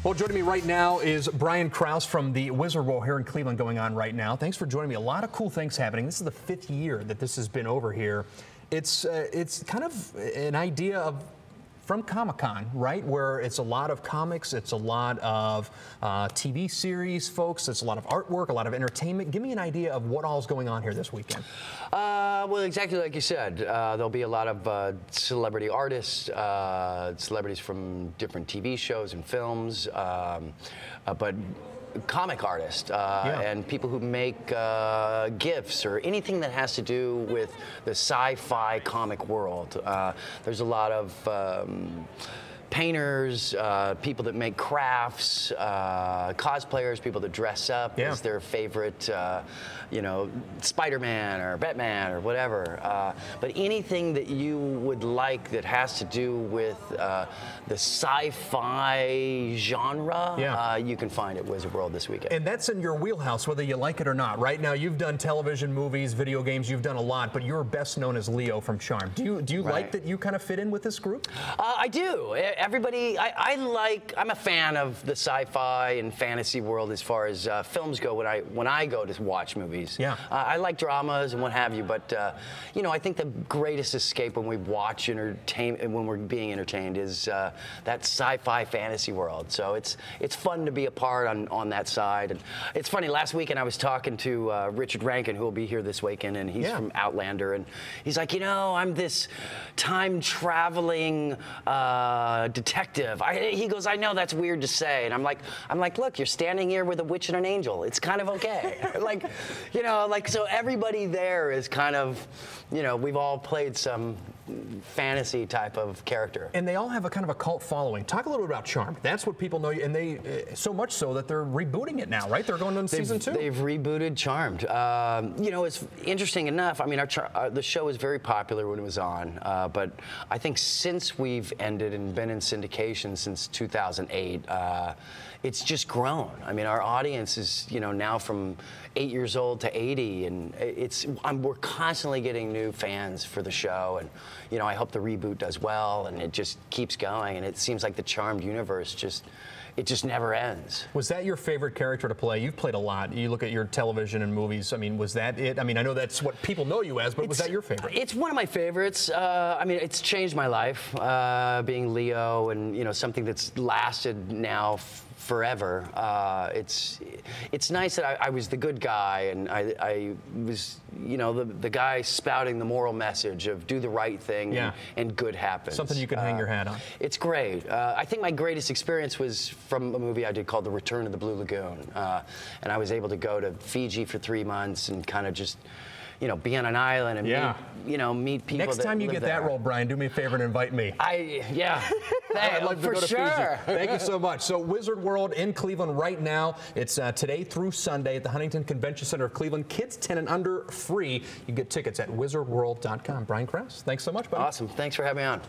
Well, joining me right now is Brian Krause from the Wizard World here in Cleveland going on right now. Thanks for joining me. A lot of cool things happening. This is the 5th year that this has been over here. It's kind of an idea of from Comic-Con, right? Where it's a lot of comics, it's a lot of TV series, folks, it's a lot of artwork, a lot of entertainment. Give me an idea of what all is going on here this weekend. Well, exactly like you said. There'll be a lot of celebrity artists, celebrities from different TV shows and films, but comic artists and people who make GIFs or anything that has to do with the sci-fi comic world. There's a lot of painters, people that make crafts, cosplayers, people that dress up as their favorite, you know, Spider-Man or Batman or whatever. But anything that you would like that has to do with the sci-fi genre, you can find at Wizard World this weekend. And that's in your wheelhouse, whether you like it or not. Right now, you've done television, movies, video games, you've done a lot, but you're best known as Leo from Charmed. Do you like that you kind of fit in with this group? I do. Everybody, I'm a fan of the sci-fi and fantasy world as far as films go when I go to watch movies. I like dramas and what have you, but you know, I think the greatest escape when we watch entertainment, when we're being entertained, is that sci-fi fantasy world. So it's fun to be a part on that side. And it's funny, last weekend I was talking to Richard Rankin, who will be here this weekend, and he's from Outlander, and he's like, you know, I'm this time traveling detective. He goes, I know that's weird to say, and I'm like, look, you're standing here with a witch and an angel. It's kind of okay. Like, you know, like, so everybody there is kind of, you know, we've all played some fantasy type of character. And they all have a kind of a cult following. Talk a little bit about Charmed. That's what people know you, and they so much so that they're rebooting it now, right? They're going on season 2. They've rebooted Charmed. You know, it's interesting enough. I mean, the show was very popular when it was on, but I think since we've ended and been in syndication since 2008, it's just grown. I mean, our audience is, you know, now from 8 years old to 80, and we're constantly getting new fans for the show, and you know, I hope the reboot does well, and it just keeps going, and it seems like the Charmed universe just never ends. Was that your favorite character to play? You've played a lot. You look at your television and movies. I mean, was that it? I mean, I know that's what people know you as, but was that your favorite? It's one of my favorites. I mean, it's changed my life, being Leo, and you know, something that's lasted now forever. It's nice that I was the good guy, and I was, you know, the guy spouting the moral message of do the right thing and good happens. Something you can hang your hat on. It's great. I think my greatest experience was from a movie I did called The Return of the Blue Lagoon, and I was able to go to Fiji for 3 months and kind of just, you know, be on an island and meet people. Next time you get that role, Brian, do me a favor and invite me. I'd love to go to Fiji. Thank you so much. So Wizard World in Cleveland right now. It's today through Sunday at the Huntington Convention Center of Cleveland. Kids 10 and under free. You can get tickets at wizardworld.com. Brian Krause, thanks so much, buddy. Awesome. Thanks for having me on.